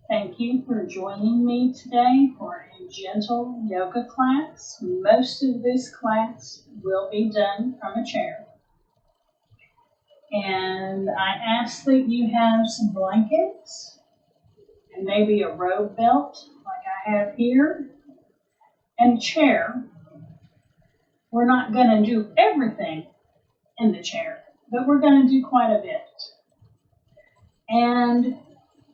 Thank you for joining me today for a gentle yoga class. Most of this class will be done from a chair. And I ask that you have some blankets and maybe a robe belt like I have here and a chair. We're not going to do everything in the chair, but we're going to do quite a bit. And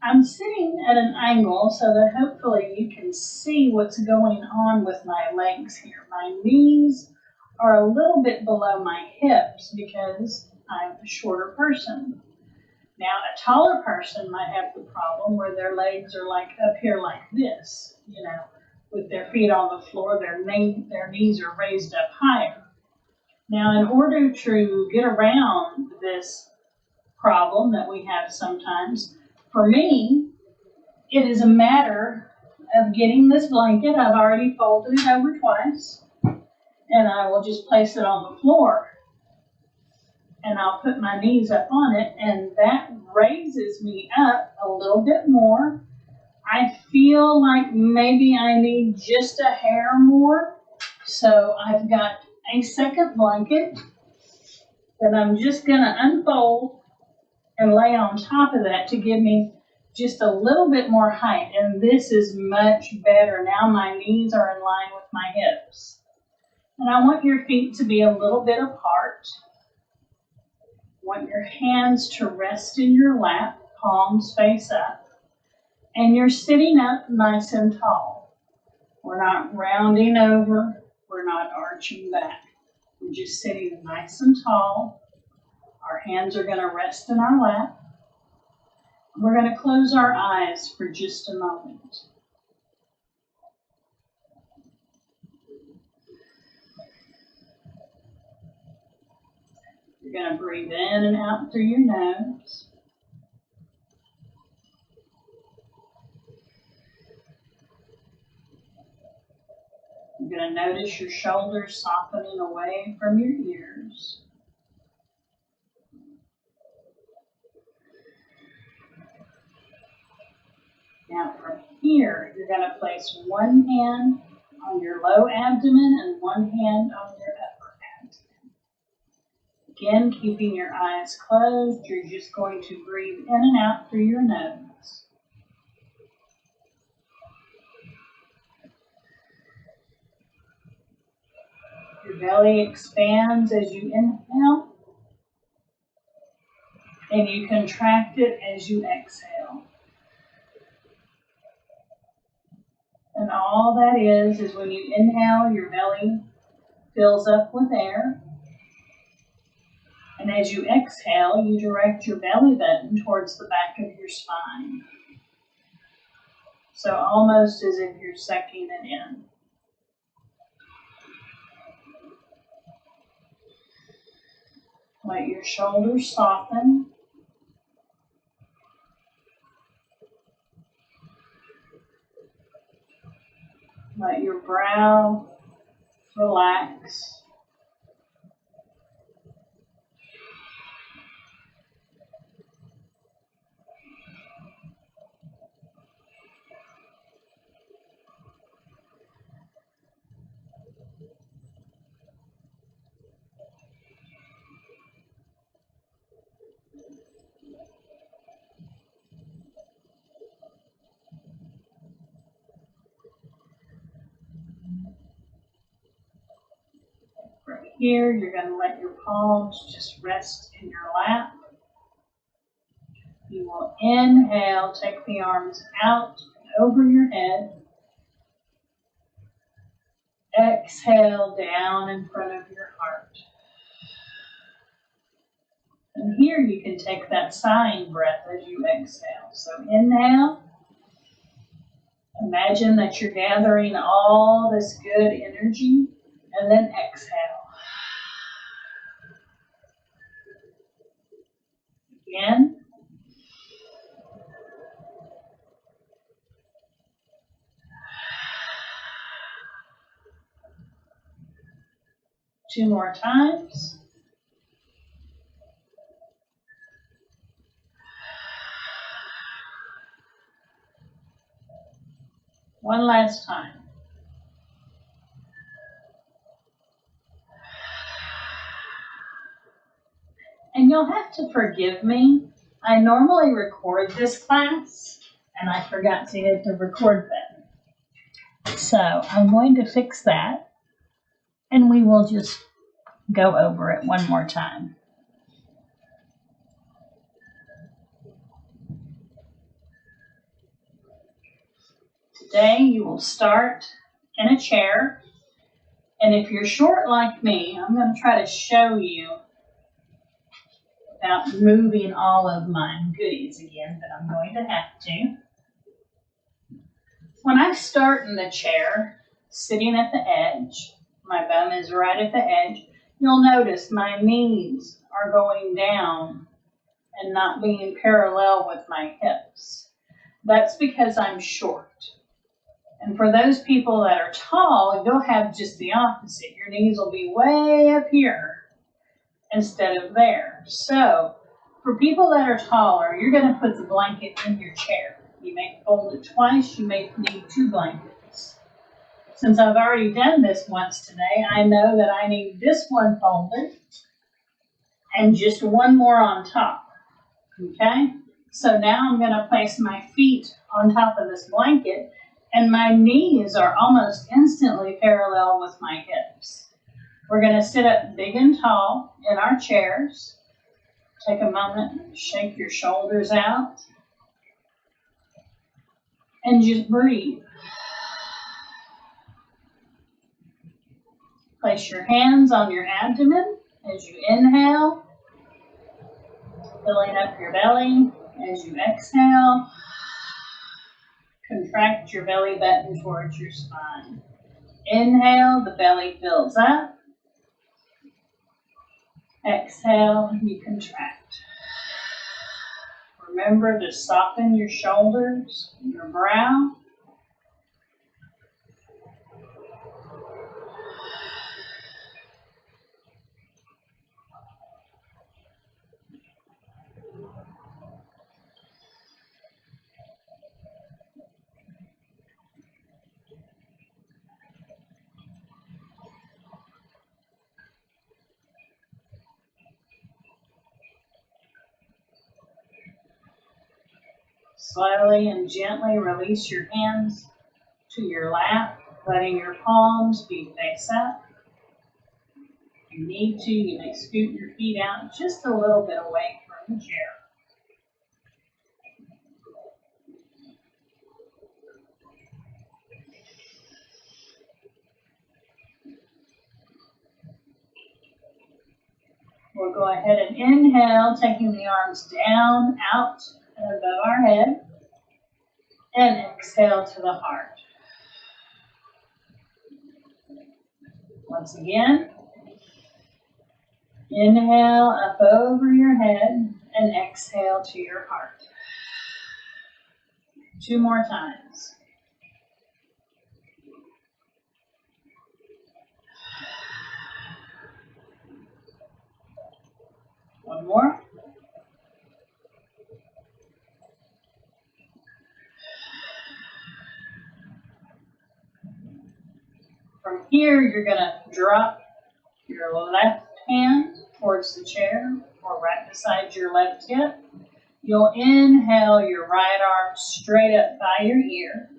I'm sitting at an angle so that hopefully you can see what's going on with my legs here. My knees are a little bit below my hips because I'm a shorter person. Now, a taller person might have the problem where their legs are like up here like this, with their feet on the floor, their knees are raised up higher. Now, in order to get around this problem that we have sometimes, for me, it is a matter of getting this blanket. I've already folded it over twice, and I will just place it on the floor. And I'll put my knees up on it, and that raises me up a little bit more. I feel like maybe I need just a hair more, so I've got a second blanket that I'm just going to unfold and lay on top of that to give me just a little bit more height. And this is much better. Now my knees are in line with my hips. And I want your feet to be a little bit apart. I want your hands to rest in your lap, palms face up. And you're sitting up nice and tall. We're not rounding over. We're not arching back. We're just sitting nice and tall. Our hands are going to rest in our lap. We're going to close our eyes for just a moment. You're going to breathe in and out through your nose. You're going to notice your shoulders softening away from your ears. Now from here, you're going to place one hand on your low abdomen and one hand on your upper abdomen. Again, keeping your eyes closed, you're just going to breathe in and out through your nose. Your belly expands as you inhale, and you contract it as you exhale. And all that is when you inhale, your belly fills up with air. And as you exhale, you direct your belly button towards the back of your spine. So almost as if you're sucking it in. Let your shoulders soften. Let your brow relax. Here, you're going to let your palms just rest in your lap. You will inhale, take the arms out and over your head. Exhale down in front of your heart. And here you can take that sighing breath as you exhale. So inhale. Imagine that you're gathering all this good energy, and then exhale. Again. Two more times. One last time. And you'll have to forgive me. I normally record this class, and I forgot to hit the record button. So I'm going to fix that, and we will just go over it one more time. Today you will start in a chair, and if you're short like me, I'm going to try to show you without moving all of my goodies again, but I'm going to have to. When I start in the chair, sitting at the edge, my bum is right at the edge, you'll notice my knees are going down and not being parallel with my hips. That's because I'm short. And for those people that are tall, you'll have just the opposite. Your knees will be way up here instead of there. So for people that are taller, you're going to put the blanket in your chair. You may fold it twice. You may need 2 blankets. Since I've already done this once today, I know that I need this one folded and just one more on top. Okay? So now I'm going to place my feet on top of this blanket, and my knees are almost instantly parallel with my hips. We're going to sit up big and tall in our chairs. Take a moment, shake your shoulders out, and just breathe. Place your hands on your abdomen as you inhale, filling up your belly. As you exhale, contract your belly button towards your spine. Inhale, the belly fills up. Exhale, you contract. Remember to soften your shoulders, your brow. Slowly and gently release your hands to your lap, letting your palms be face up. If you need to, you may scoot your feet out just a little bit away from the chair. We'll go ahead and inhale, taking the arms down, out, and above our head, and exhale to the heart. Once again, inhale up over your head and exhale to your heart. 2 more times. One more. From here, you're going to drop your left hand towards the chair or right beside your left hip. You'll inhale your right arm straight up by your ear.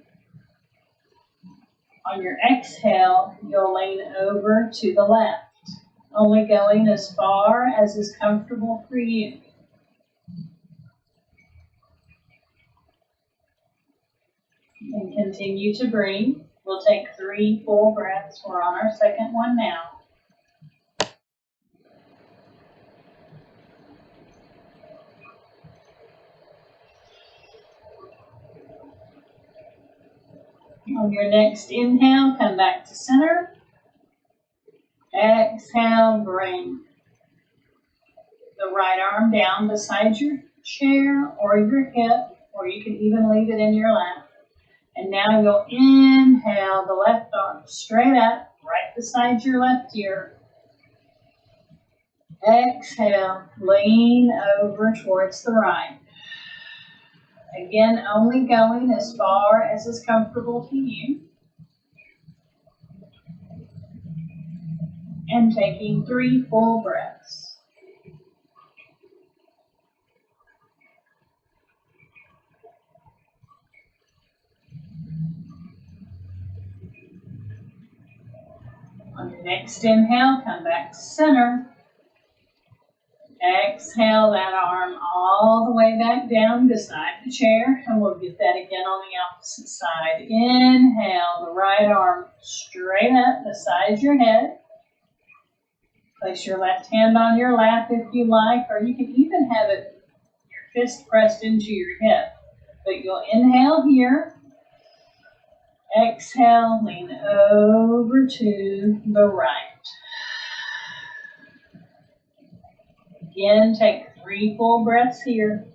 On your exhale, you'll lean over to the left, only going as far as is comfortable for you. And continue to breathe. We'll take 3 full breaths. We're on our second one now. On your next inhale, come back to center. Exhale, bring the right arm down beside your chair or your hip, or you can even leave it in your lap. And now you'll inhale the left arm straight up, right beside your left ear. Exhale, lean over towards the right. Again, only going as far as is comfortable to you. And taking 3 full breaths. On your next inhale, come back to center. Exhale that arm all the way back down beside the chair, and we'll get that again on the opposite side. Inhale, the right arm straight up beside your head. Place your left hand on your lap if you like, or you can even have it, your fist pressed into your hip. But you'll inhale here. Exhale, lean over to the right. Again, take 3 full breaths here.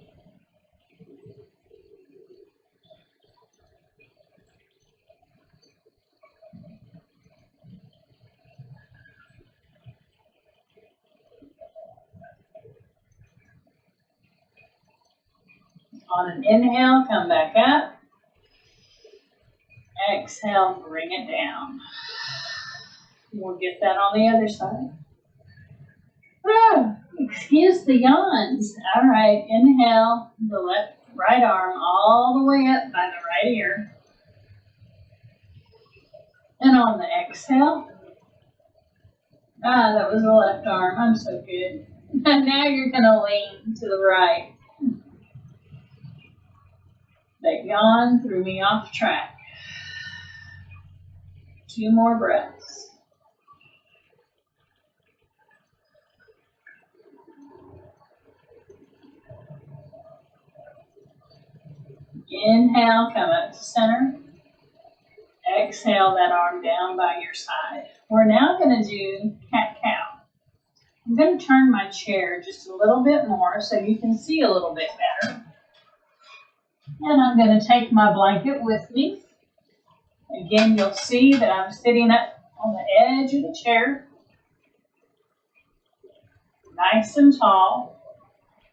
On an inhale, come back up. Exhale, bring it down. We'll get that on the other side. Excuse the yawns. All right, inhale, the right arm all the way up by the right ear. And on the exhale, that was the left arm. I'm so good. Now you're going to lean to the right. That yawn threw me off track. 2 more breaths. Inhale, come up to center. Exhale that arm down by your side. We're now going to do cat-cow. I'm going to turn my chair just a little bit more so you can see a little bit better. And I'm going to take my blanket with me. Again, you'll see that I'm sitting up on the edge of the chair. Nice and tall.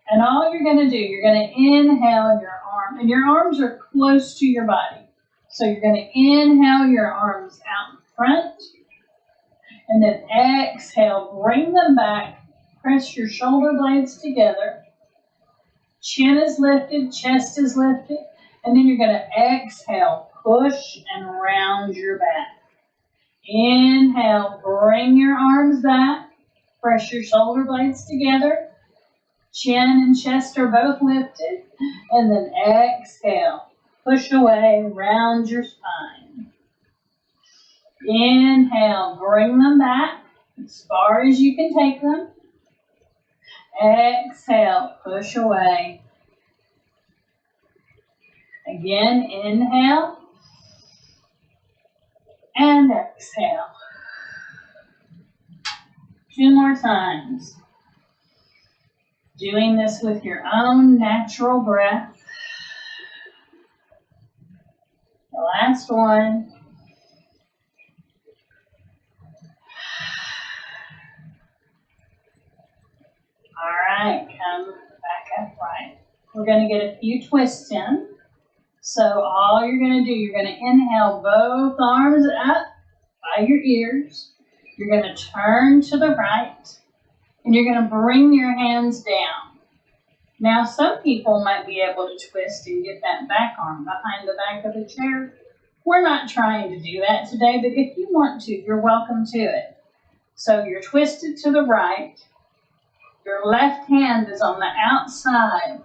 And all you're going to do, you're going to inhale your arm. And your arms are close to your body. So you're going to inhale your arms out in front. And then exhale, bring them back. Press your shoulder blades together. Chin is lifted, chest is lifted. And then you're going to exhale, push and round your back. Inhale, bring your arms back. Press your shoulder blades together. Chin and chest are both lifted. And then exhale. Push away, round your spine. Inhale, bring them back as far as you can take them. Exhale, push away. Again, inhale. And exhale. 2 more times. Doing this with your own natural breath. The last one. All right, come back upright. We're going to get a few twists in. So all you're going to do, you're going to inhale both arms up by your ears. You're going to turn to the right. And you're going to bring your hands down. Now, some people might be able to twist and get that back arm behind the back of the chair. We're not trying to do that today, but if you want to, you're welcome to it. So you're twisted to the right. Your left hand is on the outside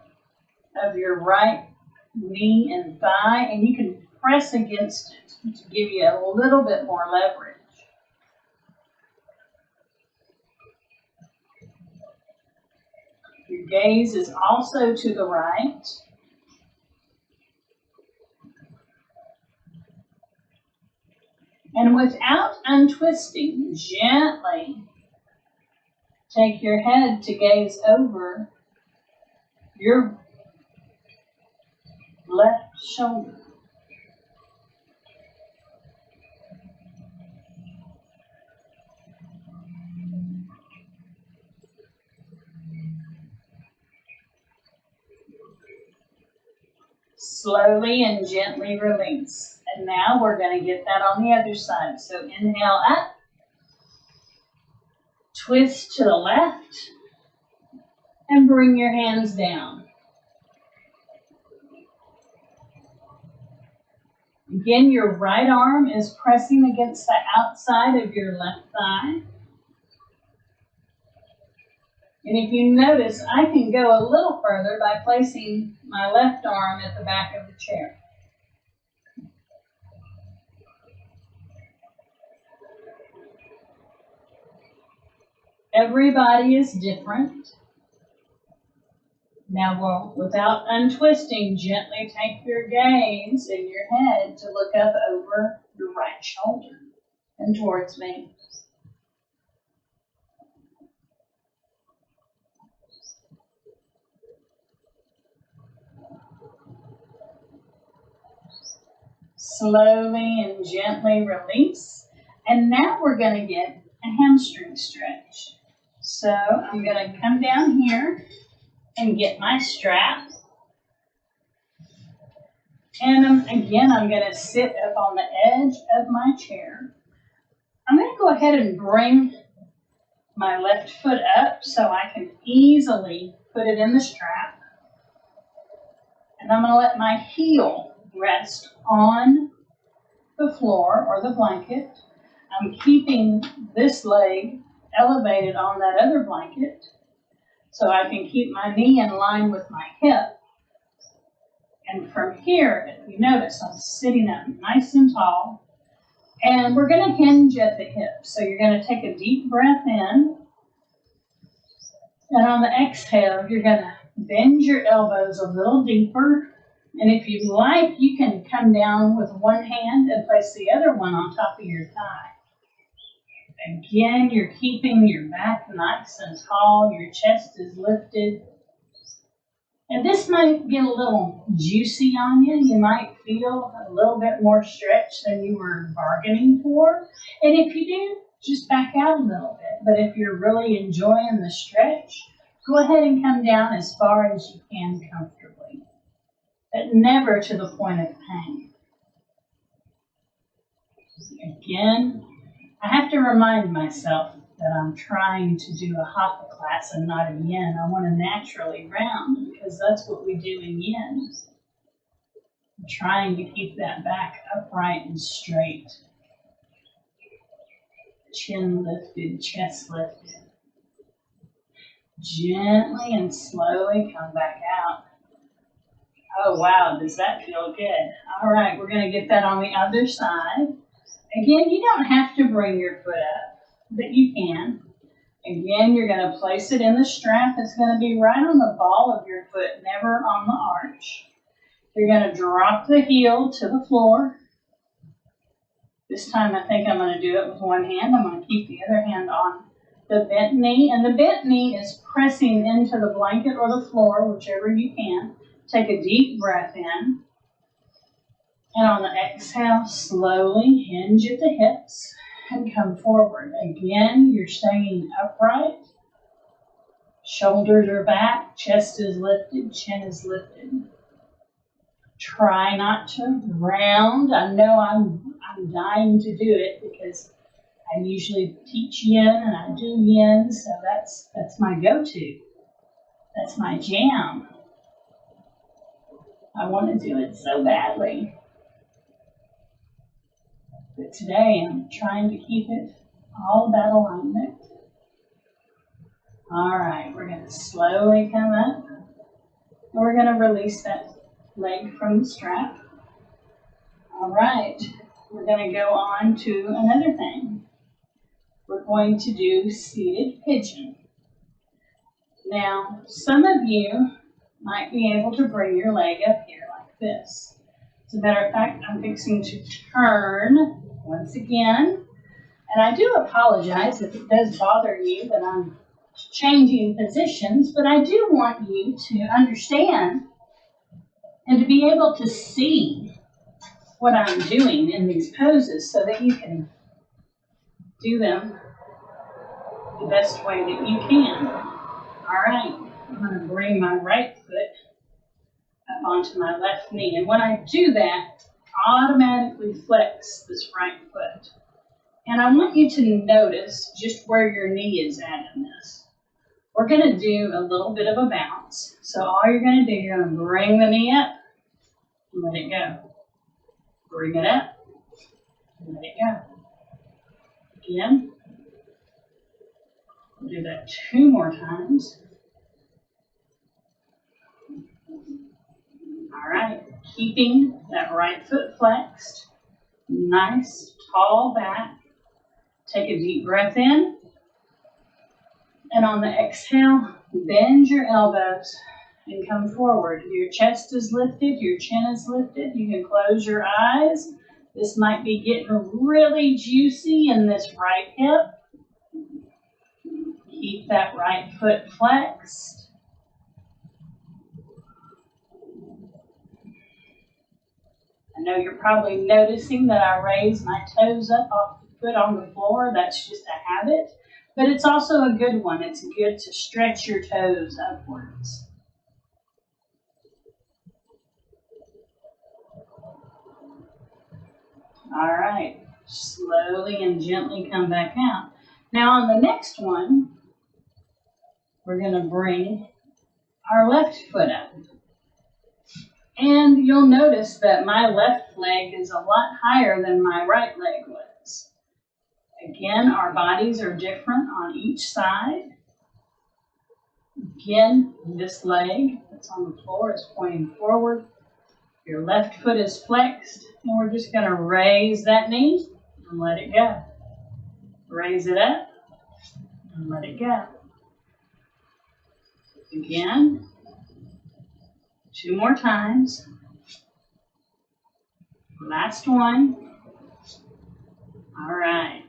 of your right knee and thigh, and you can press against it to give you a little bit more leverage. Your gaze is also to the right. And without untwisting, gently take your head to gaze over your left shoulder. Slowly and gently release. And now we're going to get that on the other side. So inhale up, twist to the left, and bring your hands down. Again, your right arm is pressing against the outside of your left thigh. And if you notice, I can go a little further by placing my left arm at the back of the chair. Everybody is different. Now, without untwisting, gently take your gaze in your head to look up over your right shoulder and towards me. Slowly and gently release. And now we're going to get a hamstring stretch. So I'm going to come down here and get my strap. And again, I'm going to sit up on the edge of my chair. I'm going to go ahead and bring my left foot up so I can easily put it in the strap. And I'm going to let my heel rest on the floor or the blanket. I'm keeping this leg elevated on that other blanket so I can keep my knee in line with my hip. And from here, if you notice, I'm sitting up nice and tall. And we're going to hinge at the hip. So you're going to take a deep breath in. And on the exhale, you're going to bend your elbows a little deeper. And if you like, you can come down with one hand and place the other one on top of your thigh. Again, you're keeping your back nice and tall. Your chest is lifted. And this might get a little juicy on you. You might feel a little bit more stretch than you were bargaining for. And if you do, just back out a little bit. But if you're really enjoying the stretch, go ahead and come down as far as you can comfortably, but never to the point of pain. Again, I have to remind myself that I'm trying to do a hatha class and not a yin. I want to naturally round because that's what we do in yin. I'm trying to keep that back upright and straight. Chin lifted, chest lifted. Gently and slowly come back out. Oh wow, does that feel good? All right, we're going to get that on the other side. Again, you don't have to bring your foot up, but you can. Again, you're going to place it in the strap. It's going to be right on the ball of your foot, never on the arch. You're going to drop the heel to the floor. This time I think I'm going to do it with one hand. I'm going to keep the other hand on the bent knee. And the bent knee is pressing into the blanket or the floor, whichever you can. Take a deep breath in. And on the exhale, slowly hinge at the hips and come forward. Again, you're staying upright. Shoulders are back, chest is lifted, chin is lifted. Try not to round. I know I'm dying to do it because I usually teach yin and I do yin, so that's my go-to. That's my jam. I want to do it so badly. But today I'm trying to keep it all about alignment. All right, we're going to slowly come up. And we're going to release that leg from the strap. All right, we're going to go on to another thing. We're going to do seated pigeon. Now, some of you might be able to bring your leg up here like this. As a matter of fact, I'm fixing to turn once again. And I do apologize if it does bother you that I'm changing positions, but I do want you to understand and to be able to see what I'm doing in these poses so that you can do them the best way that you can. All right, I'm going to bring my right foot up onto my left knee. And when I do that, I automatically flex this right foot. And I want you to notice just where your knee is at in this. We're going to do a little bit of a bounce. So all you're going to do, you're going to bring the knee up and let it go. Bring it up and let it go. Again. We'll do that 2 more times. All right, keeping that right foot flexed. Nice, tall back. Take a deep breath in. And on the exhale, bend your elbows and come forward. Your chest is lifted, your chin is lifted. You can close your eyes. This might be getting really juicy in this right hip. Keep that right foot flexed. I know you're probably noticing that I raise my toes up off the foot on the floor. That's just a habit, but it's also a good one. It's good to stretch your toes upwards. All right, slowly and gently come back out. Now on the next one, we're going to bring our left foot up. And you'll notice that my left leg is a lot higher than my right leg was. Again, our bodies are different on each side. Again, this leg that's on the floor is pointing forward. Your left foot is flexed, and we're just going to raise that knee and let it go. Raise it up and let it go. Again, 2 more times. Last one. All right.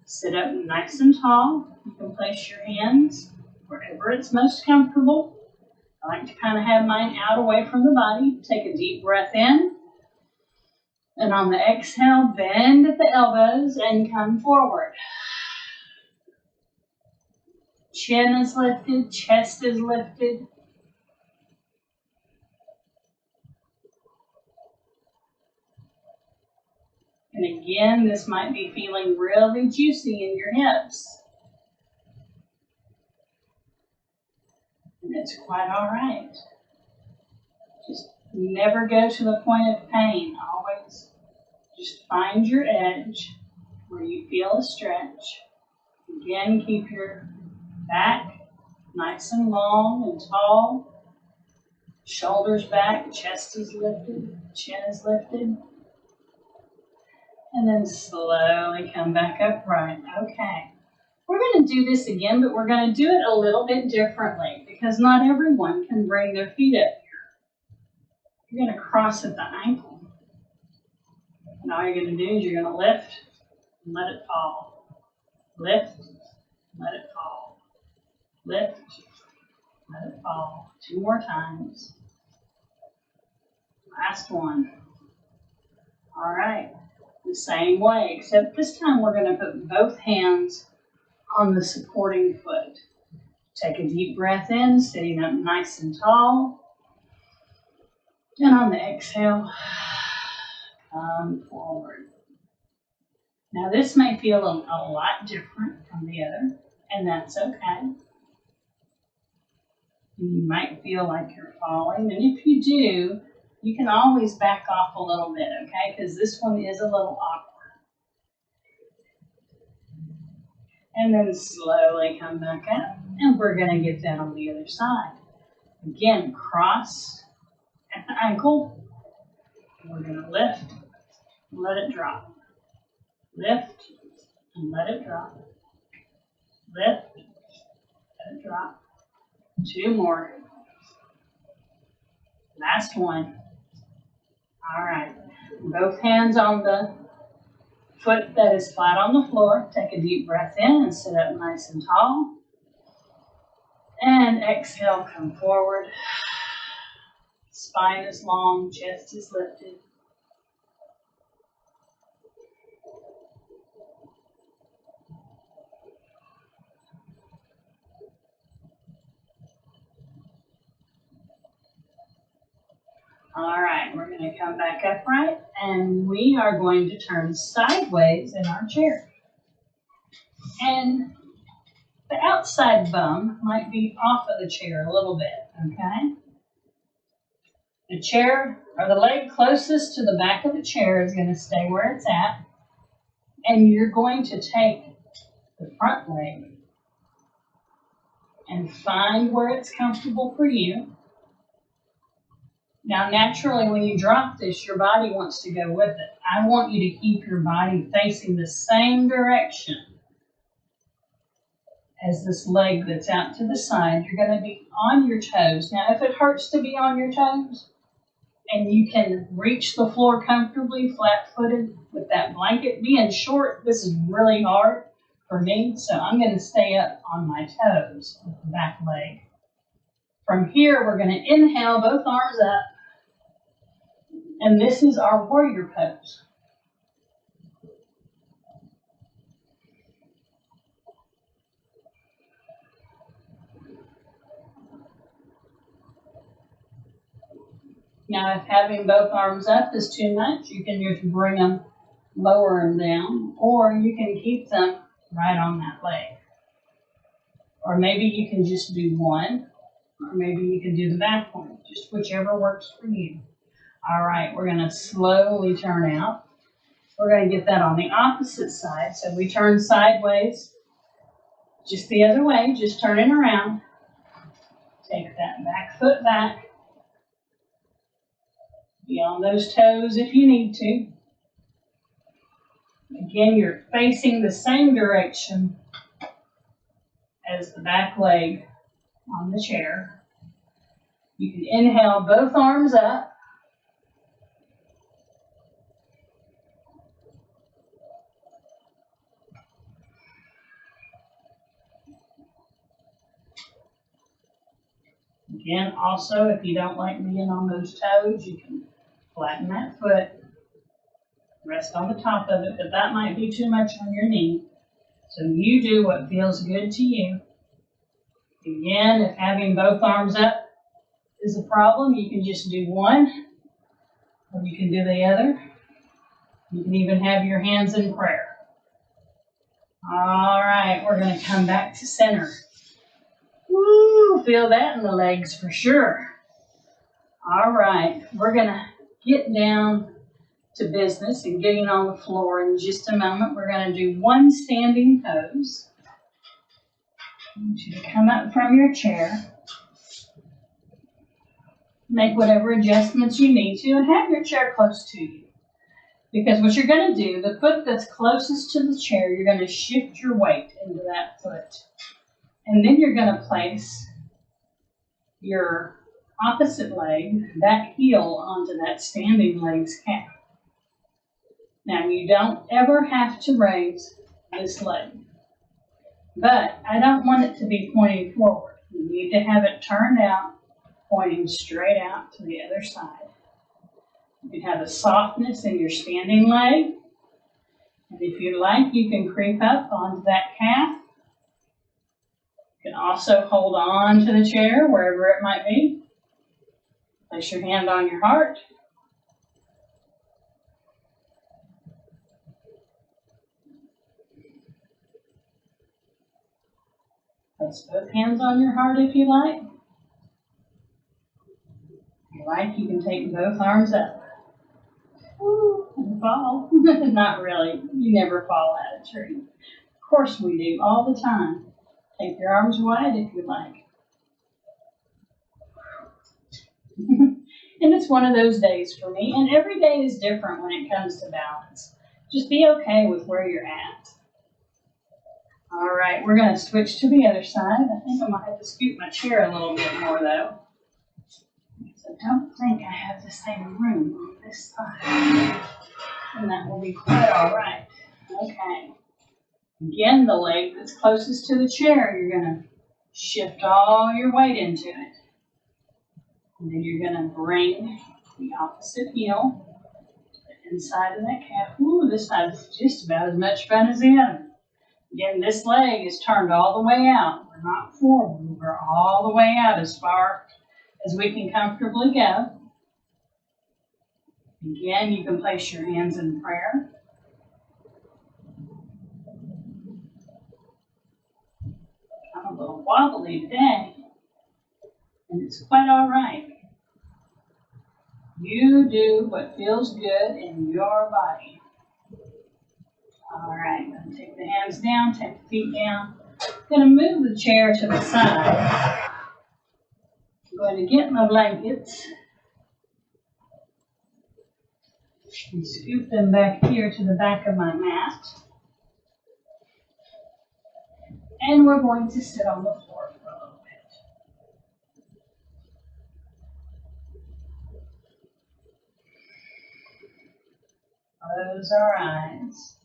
Sit up nice and tall. You can place your hands wherever it's most comfortable. I like to kind of have mine out away from the body. Take a deep breath in. And on the exhale, bend at the elbows and come forward. Chin is lifted, chest is lifted. And again, this might be feeling really juicy in your hips. And it's quite all right. Just never go to the point of pain. Always just find your edge where you feel a stretch. Again, keep your back nice and long and tall. Shoulders back, chest is lifted, chin is lifted. And then slowly come back upright. Okay. We're going to do this again, but we're going to do it a little bit differently because not everyone can bring their feet up here. You're going to cross at the ankle. And all you're going to do is you're going to lift and let it fall. Lift, let it fall. Lift, let it fall. 2 more times. Last one. All right. The same way, except this time we're going to put both hands on the supporting foot. Take a deep breath in, sitting up nice and tall. And on the exhale, come forward. Now this may feel a lot different from the other, and that's okay. You might feel like you're falling, and if you do, you can always back off a little bit, okay? Because this one is a little awkward. And then slowly come back up, and we're going to get that on the other side. Again, cross at the ankle. We're going to lift and let it drop. Lift and let it drop. Lift, let it drop. 2 more. Last one. All right, both hands on the foot that is flat on the floor. Take a deep breath in and sit up nice and tall. And exhale, come forward. Spine is long, chest is lifted. All right, we're going to come back upright and we are going to turn sideways in our chair. And the outside bum might be off of the chair a little bit, okay? The chair or the leg closest to the back of the chair is going to stay where it's at. And you're going to take the front leg and find where it's comfortable for you. Now, naturally, when you drop this, your body wants to go with it. I want you to keep your body facing the same direction as this leg that's out to the side. You're going to be on your toes. Now, if it hurts to be on your toes and you can reach the floor comfortably, flat-footed, with that blanket being short, this is really hard for me, so I'm going to stay up on my toes with the back leg. From here, we're going to inhale, both arms up, and this is our warrior pose. Now, if having both arms up is too much, you can just bring them, lower them down, or you can keep them right on that leg. Or maybe you can just do one, or maybe you can do the back one, just whichever works for you. All right, we're going to slowly turn out. We're going to get that on the opposite side. So we turn sideways, just the other way, just turning around. Take that back foot back. Be on those toes if you need to. Again, you're facing the same direction as the back leg on the chair. You can inhale, both arms up. Again, also, if you don't like being on those toes, you can flatten that foot, rest on the top of it, but that might be too much on your knee. So you do what feels good to you. Again, if having both arms up is a problem, you can just do one, or you can do the other. You can even have your hands in prayer. All right, we're going to come back to center. Woo, feel that in the legs for sure. All right, we're going to get down to business and getting on the floor in just a moment. We're going to do one standing pose. I want you to come up from your chair. Make whatever adjustments you need to and have your chair close to you. Because what you're going to do, the foot that's closest to the chair, you're going to shift your weight into that foot. And then you're going to place your opposite leg, that heel, onto that standing leg's calf. Now, you don't ever have to raise this leg, but I don't want it to be pointing forward. You need to have it turned out, pointing straight out to the other side. You can have a softness in your standing leg, and if you like, you can creep up onto that calf. You can also hold on to the chair, wherever it might be. Place your hand on your heart. Place both hands on your heart if you like. If you like, you can take both arms up. Woo, and fall. Not really. You never fall out of a tree. Of course we do, all the time. Take your arms wide if you like. And it's one of those days for me, and every day is different when it comes to balance. Just be okay with where you're at. All right, we're going to switch to the other side. I think I might have to scoot my chair a little bit more, though. I don't think I have the same room on this side. And that will be quite all right. Okay. Again, the leg that's closest to the chair, you're going to shift all your weight into it. And then you're going to bring the opposite heel to the inside of that calf. Ooh, this side's just about as much fun as the other. Again, this leg is turned all the way out. We're not forward. We're all the way out as far as we can comfortably go. Again, you can place your hands in prayer. I'm a little wobbly today, and it's quite all right. You do what feels good in your body. All right, I'm going to take the hands down, take the feet down. I'm going to move the chair to the side. I'm going to get my blankets and scoop them back here to the back of my mat. And we're going to sit on the floor for a little bit. Close our eyes.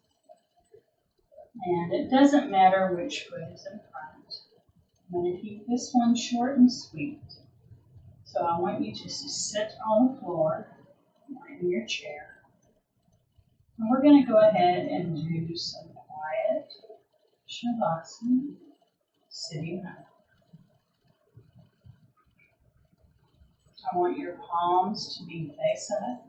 And it doesn't matter which foot is in front. I'm going to keep this one short and sweet. So I want you just to sit on the floor or in your chair. And we're going to go ahead and do some quiet Shavasana sitting up. I want your palms to be face up.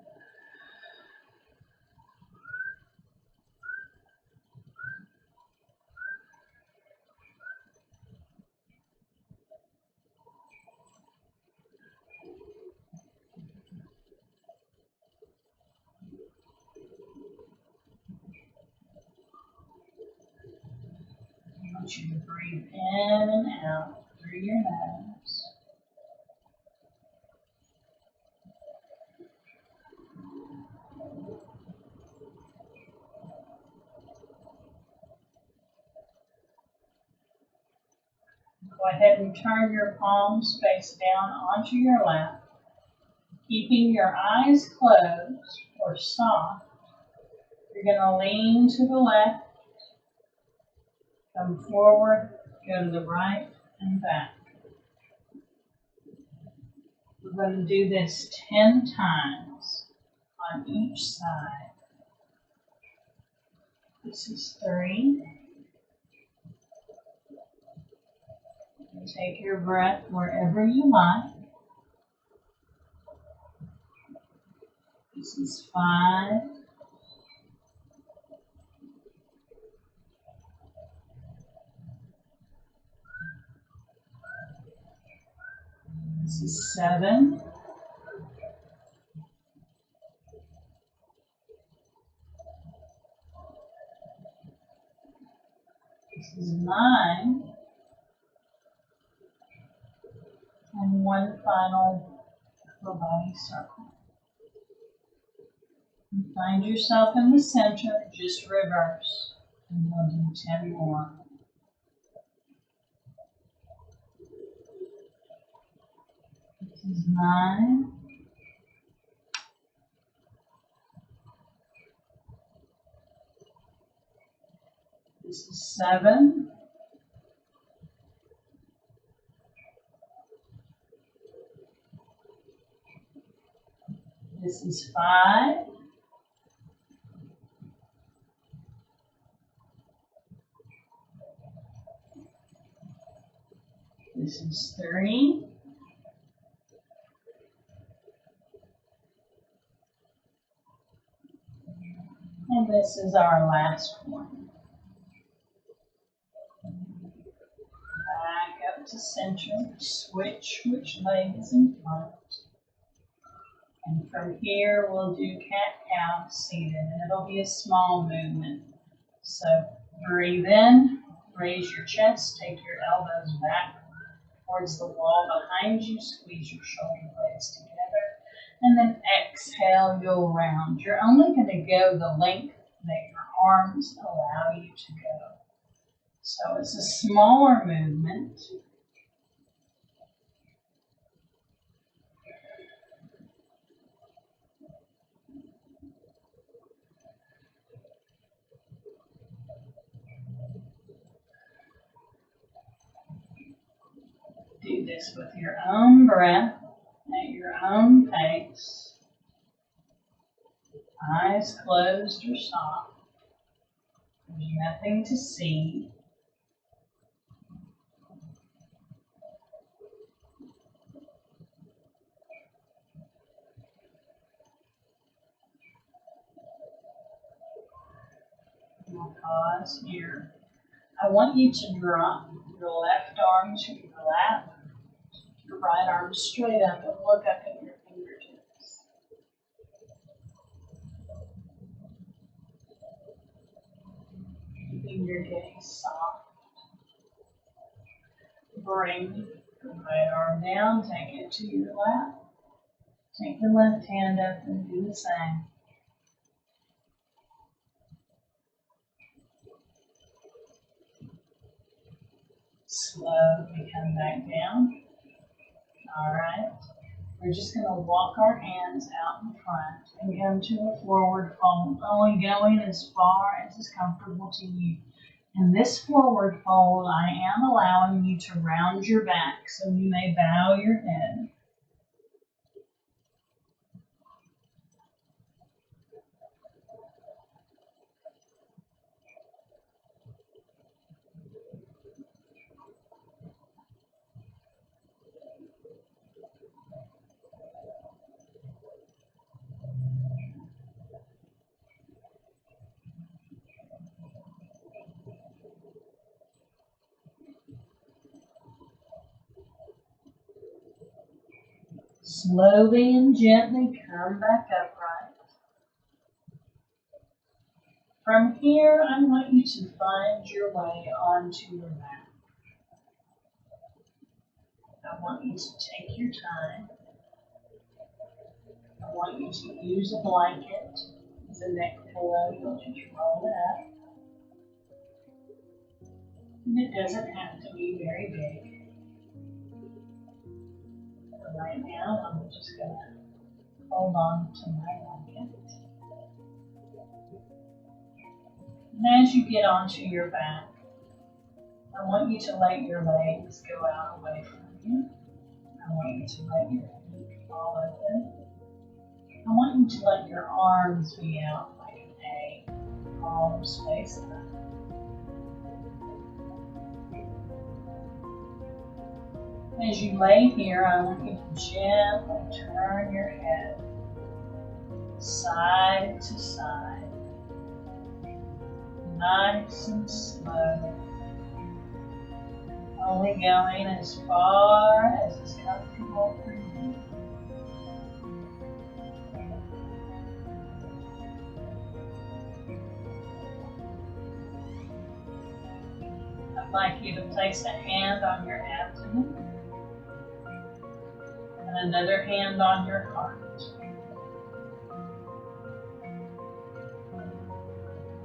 I want you to breathe in and out through your nose. Go ahead and turn your palms face down onto your lap, keeping your eyes closed or soft. You're going to lean to the left, come forward, go to the right and back. We're going to do this 10 times on each side. This is 3. Take your breath wherever you like. This is 5. This is 7. This is 9. And one final upper body circle. And find yourself in the center, just reverse. And we'll do 10 more. This is 9. This is 7. This is 5. This is 3. And this is our last one. Back up to center, switch which leg is in front. And from here, we'll do cat-cow seated, and it'll be a small movement. So breathe in, raise your chest, take your elbows back towards the wall behind you, squeeze your shoulder blades together, and then exhale, you'll round. You're only going to go the length that your arms allow you to go. So it's a smaller movement. Do this with your own breath, at your own pace. Eyes closed or soft. There's nothing to see. because here, I want you to drop your left arm to your lap, your right arm straight up, and look up at your fingertips. Keeping your gaze soft. Bring the right arm down, take it to your lap. Take the left hand up and do the same. Slowly come back down. All right. We're just going to walk our hands out in front and come to a forward fold, only going as far as is comfortable to you. In this forward fold, I am allowing you to round your back, so you may bow your head. Slowly and gently come back upright. From here, I want you to find your way onto your mat. I want you to take your time. I want you to use a blanket as a neck pillow. You'll just roll it up. And it doesn't have to be very big. But right now, I'm just going to hold on to my blanket. And as you get onto your back, I want you to let your legs go out away from you. I want you to let your feet fall open. I want you to let your arms be out like an A, palms face up. As you lay here, I want you to gently turn your head side to side, nice and slow, only going as far as is comfortable for you. I'd like you to place a hand on your abdomen and another hand on your heart.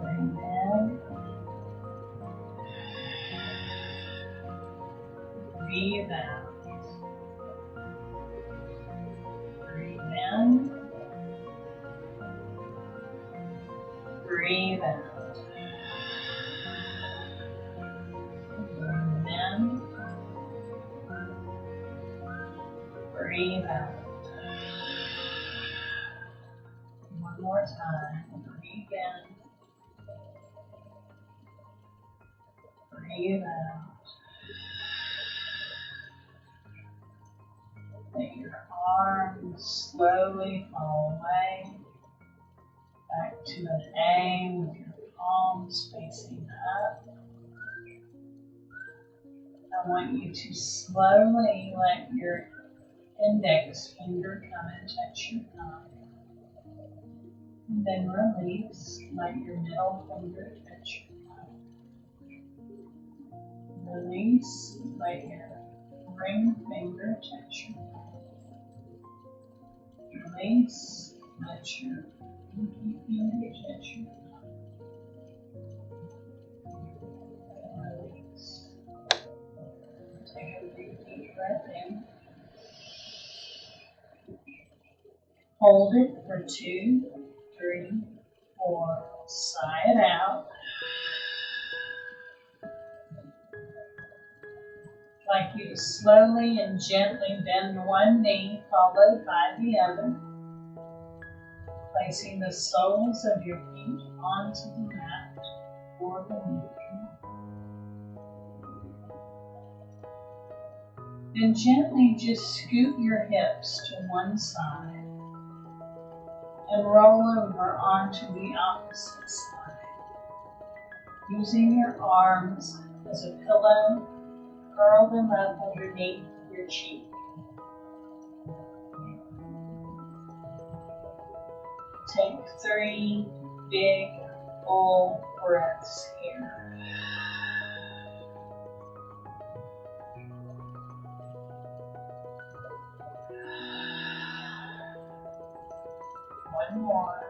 Breathe in. Breathe out. Breathe in. Breathe out. Breathe in. Breathe out. One more time. Breathe in. Breathe out. Let your arms slowly fall away. Back to an A with your palms facing up. I want you to slowly let your index finger come and touch your thumb. And then release, let your middle finger touch your thumb. Release, let your ring finger touch your thumb. Release, let your pinky finger touch your thumb. Release. Take a big deep breath in. Hold it for 2, 3, 4. Sigh it out. I'd like you to slowly and gently bend one knee followed by the other, placing the soles of your feet onto the mat or beneath you. And gently just scoot your hips to one side and roll over onto the opposite side. using your arms as a pillow, curl them up underneath your cheek. Take 3 big, full breaths here. One more.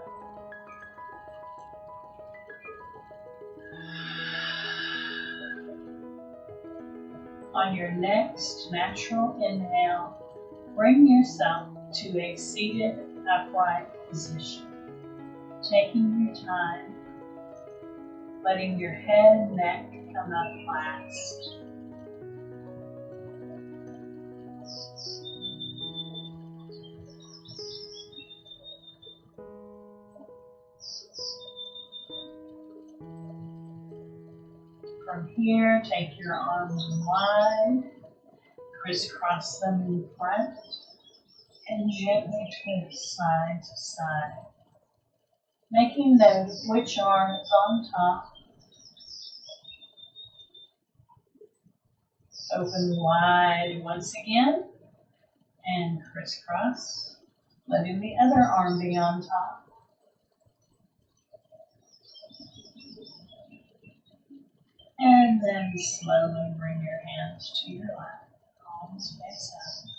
On your next natural inhale, bring yourself to a seated upright position. Taking your time, letting your head and neck come up last. From here, take your arms wide, crisscross them in front, and gently twist side to side, making note which arm is on top. Open wide once again, and crisscross, letting the other arm be on top. And then slowly bring your hands to your lap, palms face up.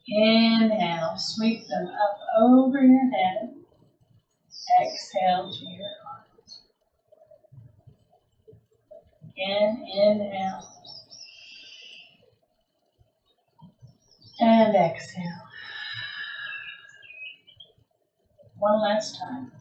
Inhale, sweep them up over your head. Exhale to your heart. Again, inhale. And exhale. One last time.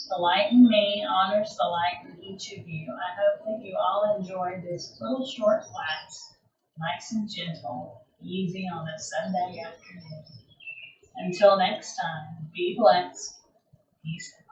The light in me honors the light in each of you. I hope that you all enjoyed this little short class, nice and gentle, easy on a Sunday afternoon. Until next time, be blessed. Peace out.